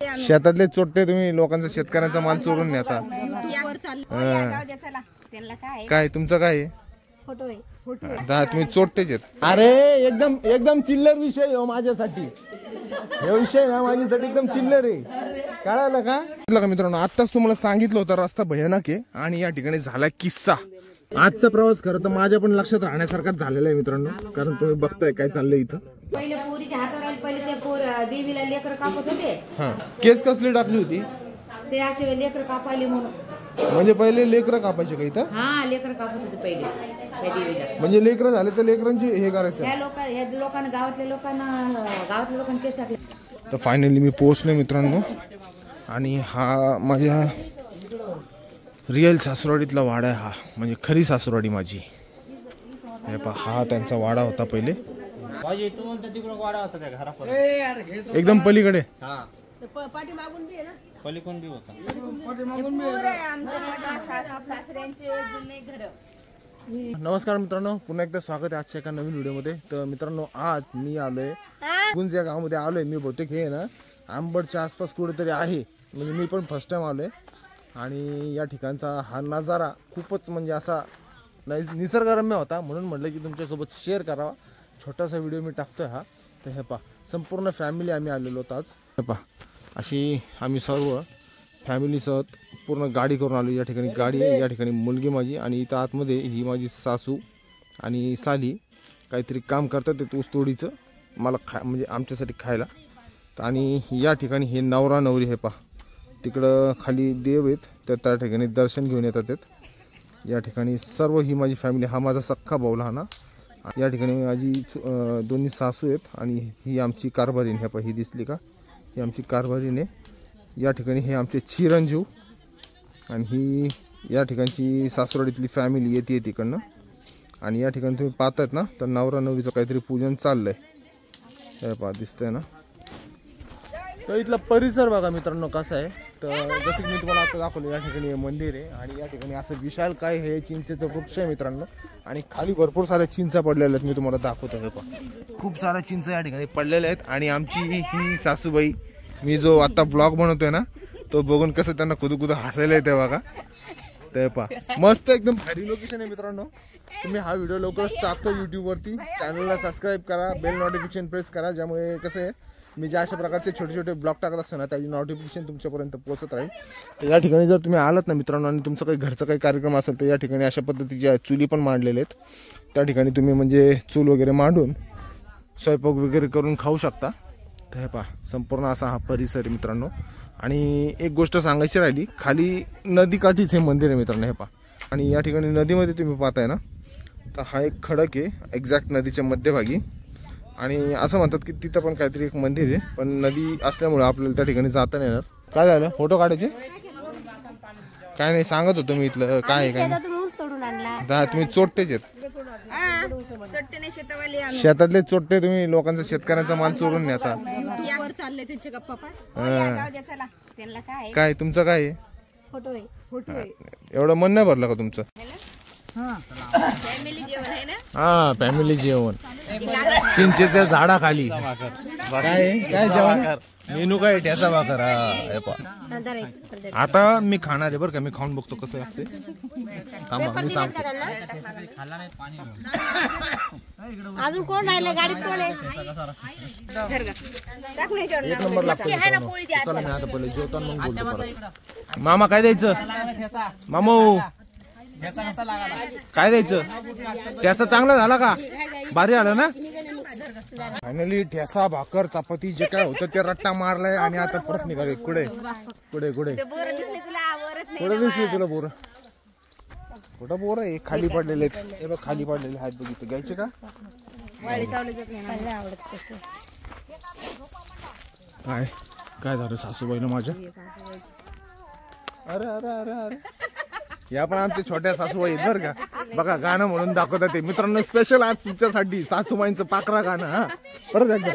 शेतातले चोट्टे तुम्ही लोकांचा शेतकऱ्यांचा माल चोरून नेता। काय तुमचं काय आहे? तुम्ही चोट्टेच आहेत। अरे एकदम एकदम चिल्लर विषय हो माझ्यासाठी, हे विषय ना माझ्यासाठी एकदम चिल्लर आहे, कळालं का मित्रांनो? आताच तुम्हाला सांगितलं होतं रस्ता भयानक आहे आणि या ठिकाणी झाला किस्सा। आजचा प्रवास खरं तर माझ्या पण लक्षात राहण्यासारखाच झालेला आहे मित्रांनो, कारण तुम्ही बघताय काय चाललंय इथं। पहिले पोरीच्या हातावर आले, पहिले ते पोर देवीला लेकर कापत होते। हा, केस कसली टाकली होती? ते असे लेकर कापायले म्हणून। म्हणजे पहिले लेकर कापायचे का इथं? हा, लेकर कापत होते पहिले त्या देवीला। म्हणजे लेकर झाले तर लेकरांची हे करायचं? या लोकांना गावातल्या लोकांना केस टाकले। तर फायनली मी पोहोचलो मित्रांनो, आणि हा माझ्या रिअल सासुरवाडीतला वाडा आहे हा, म्हणजे खरी सासुरवाडी माझी। हे पहा, हा त्यांचा वाडा होता पहिले, एकदम पलीकडे। नमस्कार मित्रांनो, पुन्हा एकदा स्वागत आहे आजच्या एका नवीन व्हिडिओमध्ये। तर मित्रांनो, आज मी आलोय गुंज या गावामध्ये आलोय। मी बहुतेक हे ना आंबडच्या आसपास कुठेतरी आहे, म्हणजे मी पण फर्स्ट टाइम आलोय। आणि या ठिकाणचा हा नजारा खूपच म्हणजे असा निसर्गरम्य होता, म्हणून म्हटलं की तुमच्यासोबत शेअर करावा। छोटासा व्हिडिओ मी टाकतोय हा। तर हे पहा, संपूर्ण फॅमिली आम्ही आलेलो होतो आज। हे पहा, अशी आम्ही सर्व फॅमिलीसोबत पूर्ण गाडी करून आलो। या ठिकाणी गाडी आहे, या ठिकाणी मुलगी माझी, आणि इथं आतमध्ये ही माझी सासू आणि साली काहीतरी काम करतात ते ऊसतोडीचं, मला म्हणजे आमच्यासाठी खायला। आणि या ठिकाणी हे नवरा नवरी, हे पहा तिकडं खाली देव आहेत, तर त्या ठिकाणी दर्शन घेऊन येतात। या ठिकाणी सर्व ही माझी फॅमिली, हा माझा सख्खा भाऊ लहाना। या ठिकाणी माझी दोन्ही सासू आहेत, आणि ही आमची कारभारीण, हे पहा ही दिसली का, ही आमची कारभारीण आहे। या ठिकाणी हे आमचे चिरंजीव, आणि ही या ठिकाणची सासुरवाडीतली फॅमिली येते तिकडनं। आणि या ठिकाणी तुम्ही पाहतायत ना, तर नवरा नवरीचं काहीतरी पूजन चाललंय, हे पहा दिसतंय ना। तर इथला परिसर बघा मित्रांनो कसा आहे। तर जसं की मी तुम्हाला आता दाखवलं, या ठिकाणी मंदिर आहे, आणि या ठिकाणी असं विशाल काय हे चिंचेचं वृक्ष आहे मित्रांनो, आणि खाली भरपूर साऱ्या चिंचा पडलेल्या आहेत। मी तुम्हाला दाखवतो, हे पहा खूप साऱ्या चिंचा या ठिकाणी पडलेल्या आहेत। आणि आमची ही सासूबाई, मी जो आता ब्लॉग बनवतोय ना, तो बघून कसं त्यांना कुदू हसायला येते बघा। ते पहा, मस्त एकदम भारी लोकेशन आहे मित्रांनो। तुम्ही हा व्हिडिओ लवकरच टाकतो यूट्यूबवरती, चॅनलला सबस्क्राईब करा, बेल नोटिफिकेशन प्रेस करा, ज्यामुळे कसं आहे मी ज्या अशा प्रकारचे छोटे छोटे ब्लॉग टाकत असतो ना, त्याची नोटिफिकेशन तुमच्यापर्यंत पोहोचत राहील। तर या ठिकाणी जर तुम्ही आलात ना मित्रांनो, आणि तुमचं काही घरचा काही कार्यक्रम असेल, तर या ठिकाणी अशा पद्धतीच्या चुली पण मांडलेले आहेत। त्या ठिकाणी तुम्ही म्हणजे चूल वगैरे मांडून स्वयंपाक वगैरे करून खाऊ शकता। तर हे पहा, संपूर्ण असा हा परिसर आहे मित्रांनो। आणि एक गोष्ट सांगायची राहिली, खाली नदीकाठीच हे मंदिर आहे मित्रांनो, हे पहा। आणि या ठिकाणी नदीमध्ये तुम्ही पाहताय ना, तर हा एक खडक आहे एक्झॅक्ट नदीच्या मध्यभागी, आणि असं म्हणतात की तिथं पण काहीतरी एक मंदिर आहे, पण नदी असल्यामुळे आपल्याला त्या ठिकाणी जाता नाही येणार। काय झालं, फोटो काढायचे? काय नाही, सांगत होतो मी इथलं काय आहे काय नाही। तुम्ही चोट्टेच आहेत, शेतातले चोट्टे तुम्ही लोकांचा शेतकऱ्यांचा माल चोरून नेता। काय तुमचं काय आहे? एवढं मन नाही भरलं का तुमचं? हा, फॅमिली जेवण चिंचेच्या झाडाखाली। काय काय जेवण मेनू काय? ठ्याचा भाकर। आता मी खाणार आहे बरं का, मी खाऊन बघतो कसं लागते। थांबा मी सांगतो। अजून कोण राहिले गाडीत? कोण आहे? एक नंबर लागतो। चला मी आता पहिले जेवतो मग बोलतो परत। मामा काय द्यायचं? मामू काय द्यायचं? ठेसा चांगला झाला का? भारी आलं ना? फायनली ठेसा भाकर चपाती जे काय होतं ते रट्टा मारलाय, आणि आता परत निघाले। कुठे कुठे कुठे कुठे दिसली तुला बोर? कुठं बोर आहे? खाली पडलेले आहेत, हे बघ खाली पडलेले आहेत, बघितलं घ्यायचे का? काय काय झालं सासूबाईनं माझ्या? अरे अरे अरे अरे, या पण आमच्या छोट्या सासूबाई आहेत बरं का, बघा गाणं म्हणून दाखवतात ते मित्रांनो, स्पेशल आज तुमच्यासाठी सासूबाईंचं पाकरा गाणं। हा परत एकदा,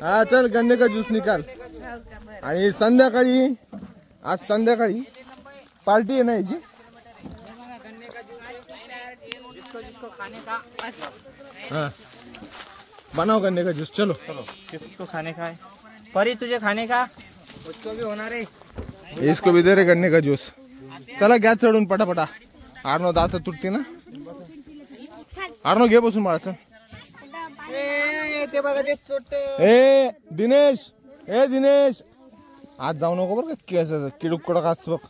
हा चल गन्ने का ज्यूस निकाल। आणि संध्याकाळी, आज संध्याकाळी पार्टी आहे ना याची, जिसको जिसको खाने का हाँ बनाओ गन्ने का जूस, चलो। किसको खाने का है? परी तुझे खाने का? उसको भी होणार आहे। इसको भी दे रे गन्ने का जूस। चला गॅस चढून पटापटा। आर्नो दात तुटते ना, आर्नो घे बसून बाळा चल। ते बघा ते छोट ए दिनेश आज जाऊ नको बरं का, केस किडूक कडक असतो बघ।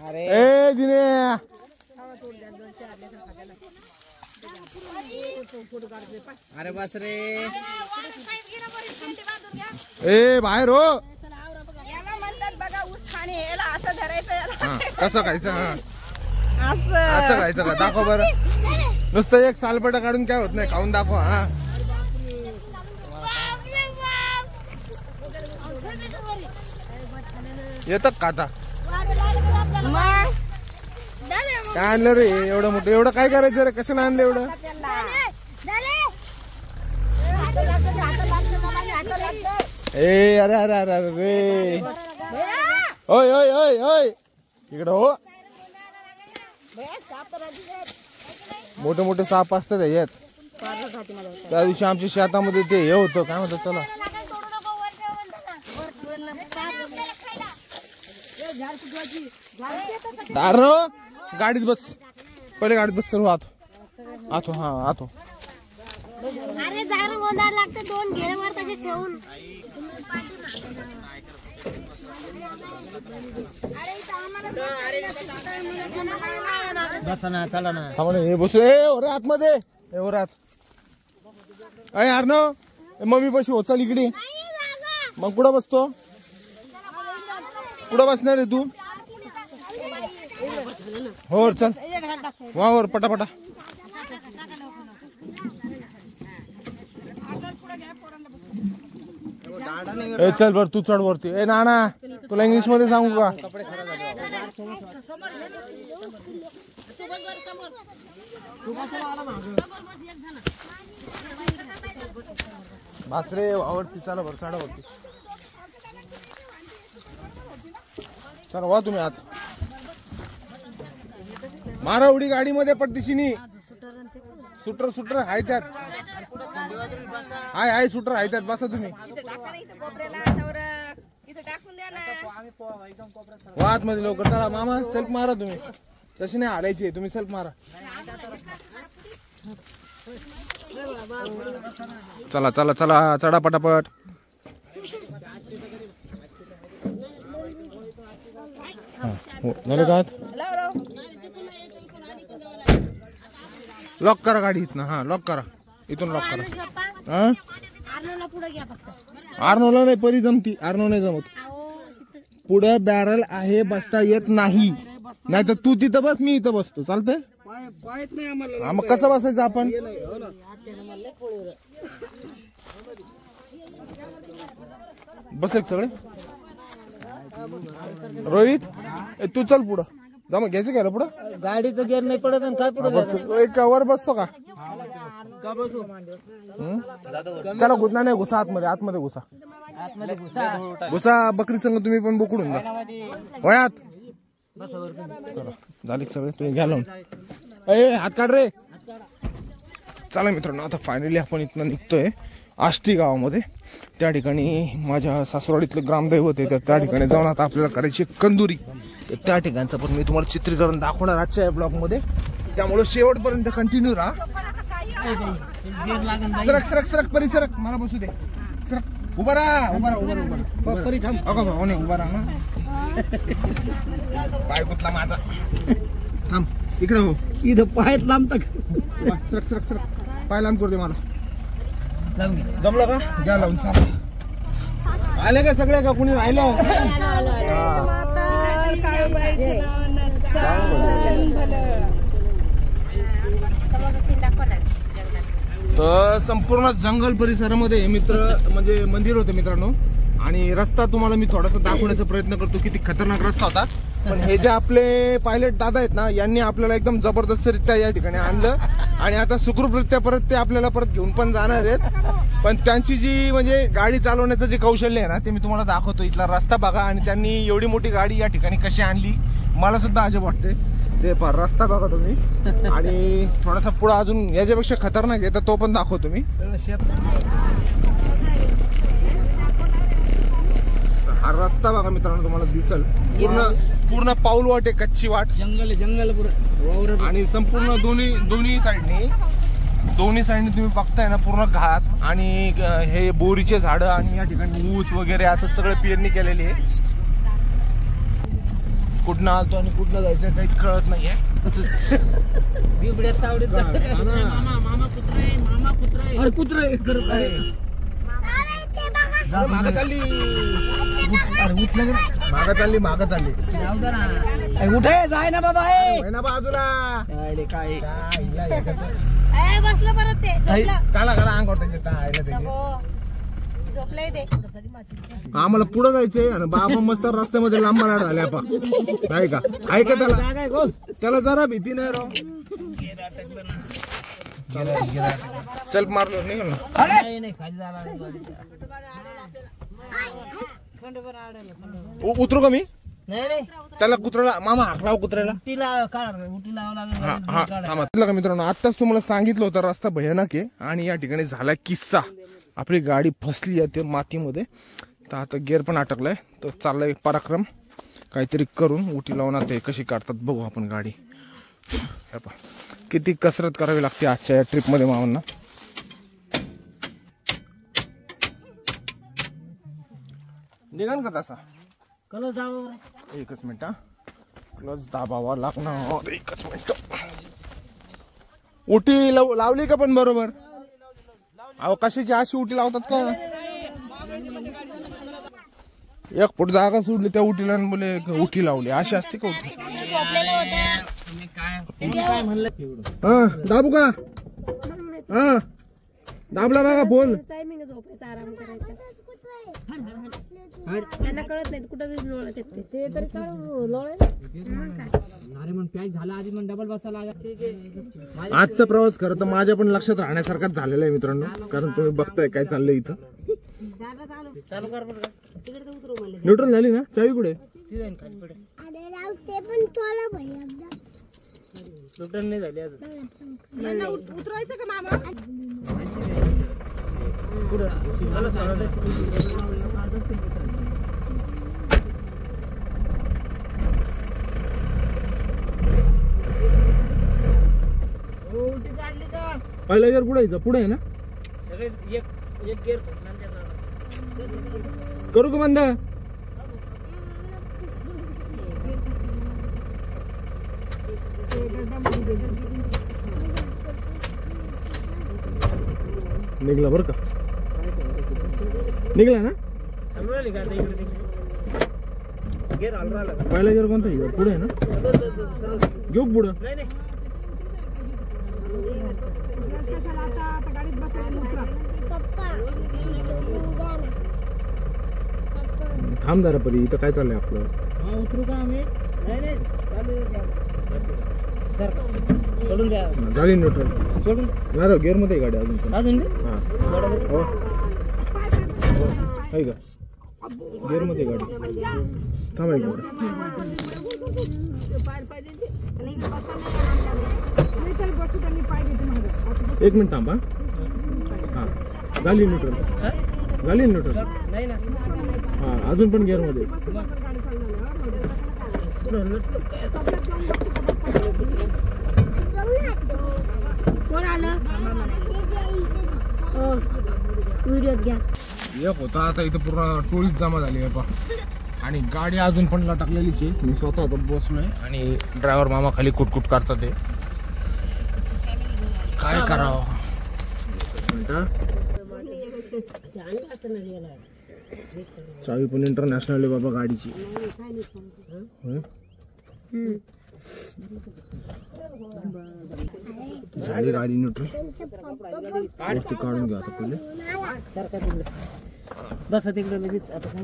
अरे ए दिने अरे बस रे ए बाहेर हो। याला म्हणतात बघा ऊस खाणे, याला असं धरायचं, याला हा, कसं खायचं? हा, असं असं खायचं का? दाखव बरं। नुसतं एक सालपटा काढून काय होत नाही, खाऊन दाखव। हा येतात का आता? मग काय आणलं रे एवढं मोठं? एवढं काय करायचं रे? कशाला आणलं एवढं? ए अरे अरे अरे अरे रे, ओय ओय ओय ओय इकडं हो। मोठे मोठे साप असतात यात। त्या दिवशी आमच्या शेतामध्ये ते हे होतं, काय म्हणतात त्याला? दारो गाडीत बस, पहिले गाडीत बस। सर्व आतो हा आतो। अरे झाड गोंधार लागते, दोन घेरवर तसे ठेवून। बसा ना, चला ना। थांबा हे बसू। ए ओरे आतमध्ये, ए ओरे आत। अय आर्नो, मम्मी पशी होत चाल इकडे। मग कुठं बसतो? कुठं बसणार रे तू? हो चल वावर पटापटा। ए चल बर तू चढ वरती। ए नाना तुला इंग्लिश मध्ये सांगू का? बासरे वावरती चला बर, चढा वरती चला। वा तुम्ही आत मारा उडी गाडीमध्ये पट्टीशीनी। सुटर आहे त्यात, हाय सुटर आहे त्यात, बसा तुम्ही। वात मध्ये लवकर चला। मामा सेल्फ मारा तुम्ही, तशी नाही हालायची, तुम्ही सेल्फ मारा। चला चला चला चढा पटापट। का लॉक करा गाडी इथनं। हा लॉक करा, इथून लॉक करा। हा आर्नोला नाही, परी जमती, आर्नो नाही जमत। पुढे बॅरल आहे, बसता येत नाही। नाही तर तू तिथं बस, मी इथं बसतो, चालतंय? मग कसं बसायचं आपण? बसले सगळे? रोहित तू चल पुढं जा, मग घ्यायचं घ्यायला पुढं। गाडीचं गेअर नाही पडत आणि काय पुढे एक वर बसतो का? चला घुसना नाही, घुसा आतमध्ये, आतमध्ये घुसा, घुसा। बकरी संग तुम्ही पण बोकडून जा वयात। चला झाले सगळे, तुम्ही घ्या लावून। ए हात काढ रे। चला मित्रांनो, आता फायनली आपण इथनं निघतोय आष्टी गावामध्ये। त्या ठिकाणी माझ्या सासरवाडीतलं ग्रामदैवत आहे, तर त्या ठिकाणी जाऊन आता आपल्याला करायची कंदुरी। तर त्या ठिकाणचं पण मी तुम्हाला चित्रीकरण दाखवणार आजच्या या ब्लॉग मध्ये, त्यामुळे शेवटपर्यंत कंटिन्यू राहा। सरक सरक सरक परी सरक, मला बसू दे। सरक, उभा राहा, उभा राहा, उभा राहा, परी थांब। अगं भाऊ नाही, उभा राहा ना, पाय गुतला माझा। थांब इकडे हो, इथं पायात लांबता सरक सरक सरक, पाय लांब करू दे मला। जमलं का? घ्या लावून। चाल आले का सगळे का? कुणी राहिलं? तर संपूर्ण जंगल परिसरामध्ये मित्र म्हणजे मंदिर होते मित्रांनो, आणि रस्ता तुम्हाला मी थोडासा दाखवण्याचा प्रयत्न करतो, किती खतरनाक रस्ता होता। पण हे जे आपले पायलट दादा आहेत ना, यांनी आपल्याला एकदम जबरदस्तरित्या या ठिकाणी आणलं, आणि आता सुखरूपरित्या परत ते आपल्याला परत घेऊन पण जाणार आहेत। पण त्यांची जी म्हणजे गाडी चालवण्याचं जे कौशल्य आहे ना, ते मी तुम्हाला दाखवतो। इथला रस्ता बघा, आणि त्यांनी एवढी मोठी गाडी या ठिकाणी कशी आणली मला सुद्धा अजब वाटते। ते फार रस्ता बघा तुम्ही. आणि थोडासा पुढे अजून याच्यापेक्षा खतरनाक आहे, तर तो पण दाखवतो मी. हा रस्ता बघा मित्रांनो, तुम्हाला दिसल पूर्ण पाऊल वाट आहे, कच्ची वाट, जंगल पुरं आणि संपूर्ण दोन्ही साईडनी तुम्ही बघताय ना पूर्ण घास आणि हे बोरीचे झाडं आणि या ठिकाणी ऊस वगैरे असं सगळं पेरणी केलेली आहे. कुठनं आलतो आणि कुठनं जायचं काहीच कळत नाहीये. बिबड्यात तावडीत मागं चालली उठे जाय ना बाबा ना बाजूला. काय बसलं परत ते झोपलं. काला अंगावर त्याच्या झोपलंय ते. आम्हाला पुढे जायचंय आणि बाबा मस्त रस्त्यामध्ये लांबा झाले आपण आहे का. ऐका त्याला जरा भीती नाही राव. सेल्फ मारलो नाही उतरू का मी. त्याला कुत्र्याला मामा हाकलाव कुत्र्याला. का मित्रांनो, आताच तुम्हाला सांगितलं होतं रस्ता भयानक आहे आणि या ठिकाणी झाला किस्सा. आपली गाडी फसली आहे ते मातीमध्ये, तर आता गेअर पण अटकलाय. तर चाललाय पराक्रम काहीतरी करून उटी लावून आता कशी काढतात बघू आपण गाडी. किती कसरत करावी लागते आजच्या या ट्रिप मध्ये मामांना. निघान का तसा एकच मिनिट क्लच दाबावा लागणार. एकच मिनिट. उटी लावली का पण बरोबर. अहो कशाची अशी उटी लावतात का. एक फूट जागा सोडली त्या उटीला बोले उठी लावली, अशी असते का उठी. दाबू का. दाबला बघा फोन. टायमिंग झोपायचा, आराम करायचा. त्यांना कळत नाही कुठं वीज लोळत येते ते तरी आजचा प्रवास खरं तर माझ्या पण लक्षात राहण्यासारखाच झालेला आहे मित्रांनो, कारण तुम्ही बघताय काय चाललंय इथं. न्यूट्रल झाली ना. चावी कुठे. नाही झाली अजून. उतरवायचं का मामा. पहिला गेअर कुठे यायचा. पुढे आहे ना. एक गेअर करू का बंद. निघला बरं का. निघला ना. पहिला गेअर कोणता आहे. पुढे आहे ना. घेऊ पुढं. थांब जरा परी, इथं काय चाललंय आपलं. उतरू का आम्ही. सोडून द्या. झाली न्यूट्रल. सोडून नाही गेअर मध्ये गाडी अजून पण. अजून हो आहे का गेअर मध्ये गाडी. थांबाय एक मिनिट थांबा. हा झाली न्यूट्रल. झाली न्यूट्रल. नाही ना. हा अजून पण गेअर मध्ये. कोण आलं. व्हिडिओ घ्या. एक होता आता इथं पूर्ण टोळीत जमा झाली आहे पा. आणि गाडी अजून पण लटकलेलीच आहे. मी स्वतः आता बसलोय आणि ड्रायव्हर मामा खाली कुटकुट करतात. ते काय करावं. चावी पण इंटरनॅशनल आहे बाबा गाडीची. झाली गाडी न्यूट्रल. वरती काढून घ्या आता पहिले. बस तिकडे लगेच. आता काय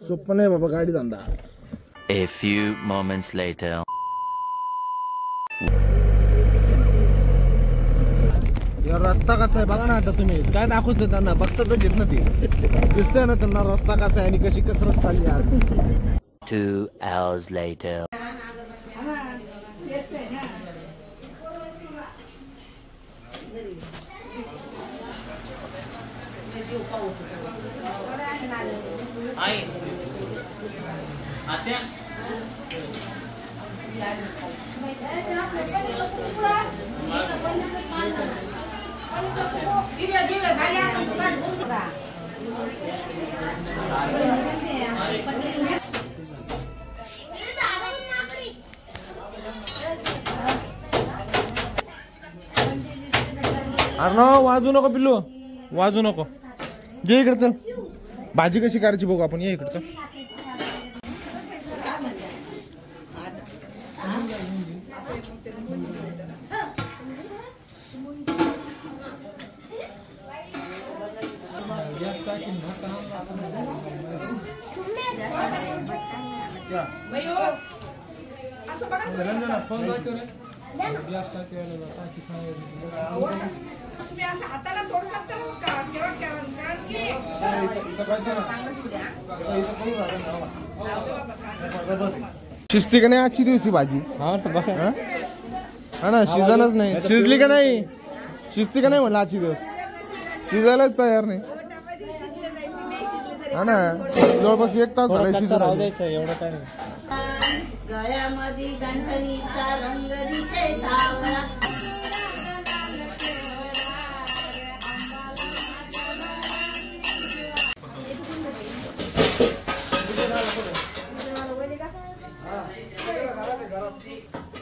सोपं नाही बाबा गाडी धंदा. A few moments later. यार रस्ता कसा आहे बघा ना आता तुम्ही काय दाखवतो त्यांना बघतातच येत ना ते दिसतंय ना त्यांना रस्ता कसा आहे आणि कशी कसरत चालली आज 2 hours later. अरे वाजू नको पिल्लू वाजू नको जे इकडे चल भाजी कशी करायची बघू आपण ये इकडचं शिजती का नाही आजची दिवशी भाजी हा ना शिजनच नाही शिजली का नाही शिजती का नाही म्हणलं आजची दिवस शिजायलाच तयार नाही हा ना जवळपास 1 तास झाला शिजत एवढं काय नाही गळ्यामध्ये गंठणीचा रंग दिसे सावळा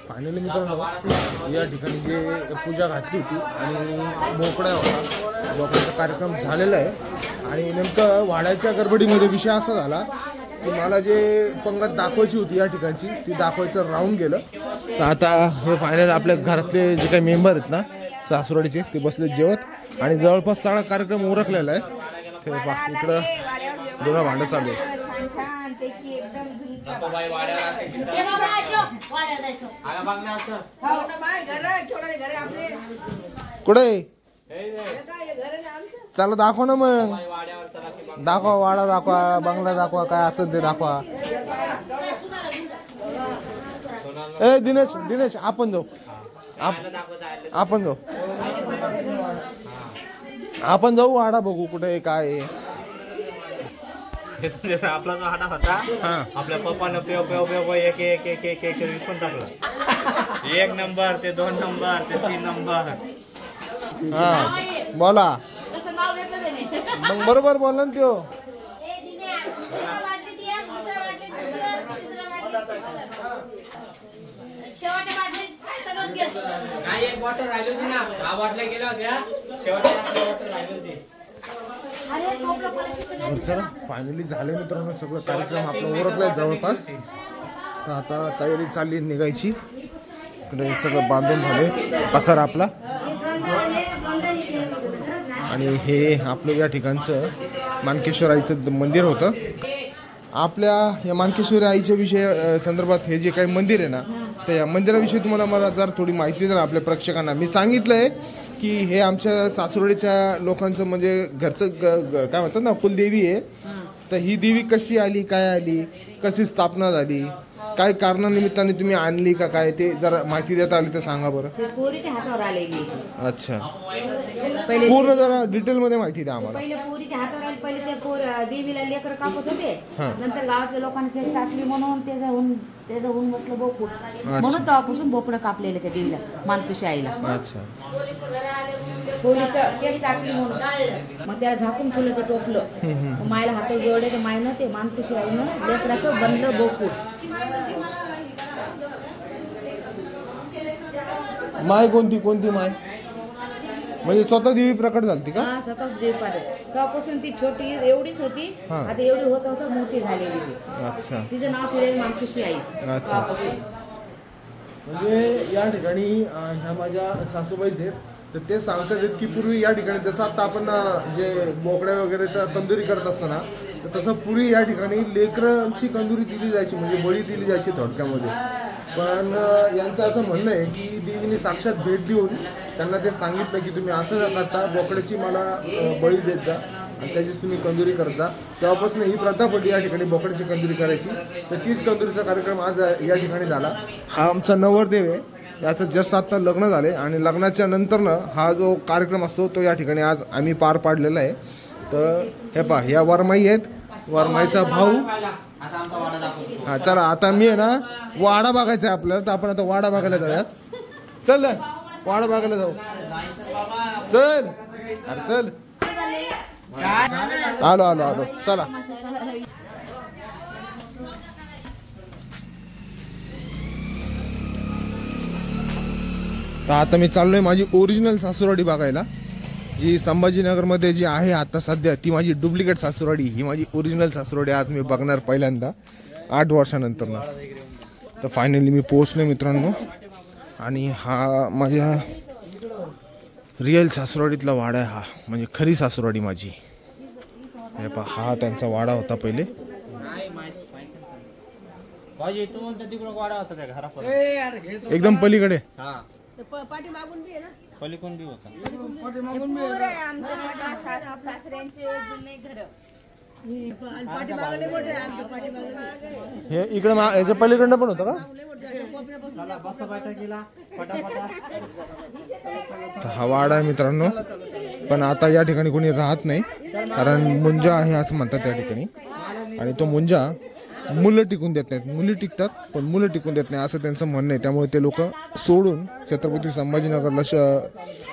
फायनली मित्रांनो या ठिकाणी जे पूजा घातली होती आणि बोकडा होता बोकड्याचा कार्यक्रम झालेला आहे आणि नेमकं वाड्याच्या गडबडीमध्ये विषय असा झाला की मला जे पंगत दाखवायची होती या ठिकाणची ती दाखवायचं राहून गेलं तर आता हे फायनल आपल्या घरातले जे काही मेंबर आहेत ना सासुरवाडीचे ते बसले जेवत आणि जवळपास सगळा कार्यक्रम उरकलेला आहे ते इकडं दोन भांडं चालू आहे कुठे चला दाखवा ना मग दाखवा वाडा दाखवा बंगला दाखवा काय असेल ते दाखवा ए दिनेश दिनेश आपण जाऊ आपण जाऊ आपण जाऊ वाडा बघू कुठे काय आपला जो हाडा होता आपल्या पप्पानं पेव पेव पेव एक एक एक एक एक विकून टाकला 1 नंबर ते 2 नंबर ते 3 नंबर हा बोला मग बरोबर बोलला ना त्यो नाही एक बॉटल राहिली होती ना 10 बाटल्या गेल्या होत्या शेवटच्या बॉटल राहिली होती चला फायनली झाले मित्रांनो सगळं कार्यक्रम आपला उरकलाय जवळपास तर आता तयारी चालली निघायची इकडे सगळं बांधून झाले पसारा आपला आणि हे आपलं या ठिकाणचं मानकेश्वर आईचं मंदिर होतं आपल्या या मानकेश्वरी आईच्या विषय संदर्भात हे जे काही मंदिर आहे ना तर या मंदिराविषयी तुम्हाला मला जर थोडी माहिती द्या आपल्या प्रेक्षकांना मी सांगितलंय की हे आमच्या सासवडीच्या लोकांचं म्हणजे घरचं काय म्हणतात ना कुलदेवी आहे तर ही देवी कशी आली काय आली कशी स्थापना झाली काय कारणानिमित्ताने तुम्ही आणली का काय ते जरा माहिती देता आली तर सांगा बरं ते पोरीच्या हातावर आलेली अच्छा पहिले पूर्ण जरा डिटेल मध्ये माहिती द्या आम्हाला पहिले पोरीच्या हातावर आले पहिले ते पोर देवीला लेकर कापत होते हा. नंतर गावातल्या लोकांनी केस टाकली म्हणून त्याचं बसलं बोकूड म्हणून तेव्हापासून बोकडं कापलेलं त्या देवीला मानकुशी आईला अच्छा पोलीस केस टाकली म्हणून मग त्याला झाकून फुलं ते टोकलं मग मायला हात जोडले तर मायनं ते मानकुशी आईनं लेकराचं बनलं बोकूड माय कोणती माय म्हणजे स्वतः देवी प्रकट झाली का हा स्वतःच देव पाडत तेव्हापासून ती छोटी एवढीच होती हा. आता एवढी होता मोठी झालेली ती अच्छा तिचं नाव फिरेल मानकुशी आई अच्छा. तेव्हापासून म्हणजे या ठिकाणी ह्या माझ्या सासूबाईच आहेत तर ते सांगतात की पूर्वी या ठिकाणी जसं आता आपण जे बोकड्या वगैरेचा तंदुरी करत असताना तर तसं पूर्वी या ठिकाणी लेकरांची तंदुरी दिली जायची, म्हणजे बळी दिली जायची थोडक्यामध्ये. पण यांचं असं म्हणणं आहे की देवीने साक्षात भेट देऊन त्यांना ते सांगितलं की तुम्ही असं न करता बोकड्याची मला बळी देत जा आणि त्याचीच तुम्ही कंदुरी करत जा. तेव्हापासून ही प्रथा पडली या ठिकाणी बोकड्याची कंदुरी करायची. तर तीच कंदुरीचा कार्यक्रम आज या ठिकाणी झाला. हा आमचा नवरदेव आहे, याचं जस्ट आत्ता लग्न झाले आणि लग्नाच्या नंतरनं हा जो कार्यक्रम असतो तो या ठिकाणी आज आम्ही पार पाडलेला आहे. तर हे पहा, ह्या वरमाई आहेत, वरमाईचा भाऊ. हा चला आता मी आहे ना वाडा बघायचा आहे आपल्याला, तर आपण आता वाडा बघायला जाऊयात. चल वाडा बघायला जाऊ. चल अरे चल, आलो आलो आलो चला. तर आता मी चाललोय माझी ओरिजिनल सासूरवाडी बघायला, जी संभाजीनगरमध्ये जी आहे आता सध्या. ती माझी डुप्लिकेट सासूरवाडी, ही माझी ओरिजिनल सासूरवाडी आज मी बघणार पहिल्यांदा 8 वर्षानंतर ना. तर फायनली मी पोहोचलो मित्रांनो, आणि हा माझ्या रिअल सासूरवाडीतला वाडा आहे हा, म्हणजे खरी सासूरवाडी माझी. हे पहा, हा त्यांचा वाडा होता पहिले. एकदम पलीकडे. पलीकडून बी होता. हे इकडे याच्या पलीकडनं पण होतं का? हा वाडा आहे मित्रांनो, पण आता या ठिकाणी कोणी राहत नाही, कारण मुंजा आहे असं म्हणतात त्या ठिकाणी. आणि तो मुंजा मुलं टिकून देत नाहीत, मुली टिकतात पण मुलं टिकून देत नाही असं त्यांचं म्हणणं आहे. त्यामुळे ते लोक सोडून छत्रपती संभाजीनगरला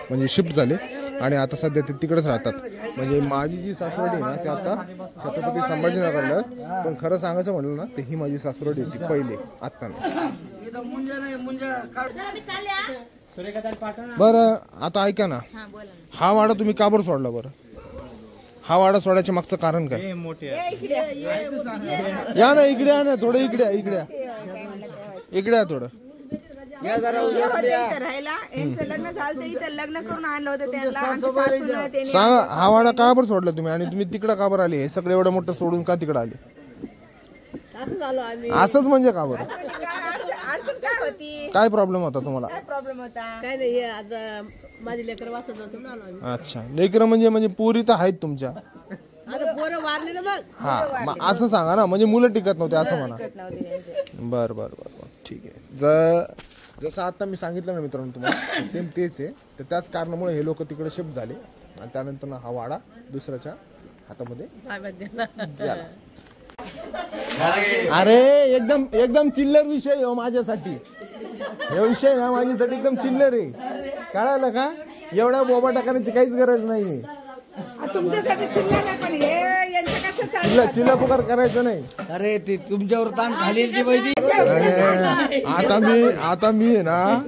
म्हणजे शिफ्ट झाले आणि आता सध्या ते तिकडेच राहतात. म्हणजे माझी जी सासूरवाडी आहे ना ते आता छत्रपती संभाजीनगरला, पण खरं सांगायचं म्हणलं ना तर ही माझी सासूरवाडी होती पहिले, आत्ता नाही. बरं आता ऐका ना, हा वाडा तुम्ही का बरं सोडला बरं? हा वाडा सोडायच्या मागचं कारण काय? मोठे या ना इकडे, या ना थोडं इकडे, इकडे इकडे थोडं. सांगा हा वाडा का बरं सोडला तुम्ही, आणि तुम्ही तिकडं का बरं आले? हे सगळं एवढं मोठं सोडून का तिकडं आले? असंच म्हणजे का बरं? काय प्रॉब्लेम होता तुम्हाला? काय नाही, आता माझी लेकर वाचत होतो ना. अच्छा, लेकर म्हणजे पुरी तर आहेत तुमच्या. आता पोरं वारले ना मग. हा मग असं सांगा ना, म्हणजे मुलं टिकत नव्हते असं म्हणा. बर बर बर बर ठीक आहे. जसं आता मी सांगितलं ना मित्रांनो तुम्हाला, सेम तेच आहे. तर त्याच कारणामुळे हे लोक तिकडे शिफ्ट झाले आणि त्यानंतर हा वाडा दुसऱ्याच्या हातामध्ये गेला. अरे एकदम एकदम चिल्लर विषय हो माझ्यासाठी. हे विषय ना माझ्यासाठी एकदम चिल्लर आहे, कळालं का? एवढ्या बोबा टाकण्याची काहीच गरज नाही. चिल्ला पुकार करायचं नाही. अरे ते तुमच्यावर ताण खाली जी माहिती. आता मी आहे ना,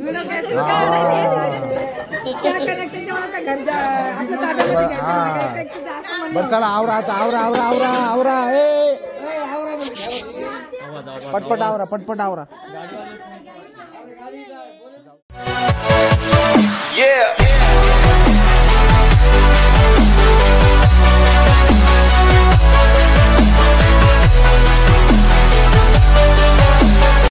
बरं चला आवरा आता, आवरा आवरा आवरा आवरा. पटपट आवरा, पटपट आवरा. Yeah.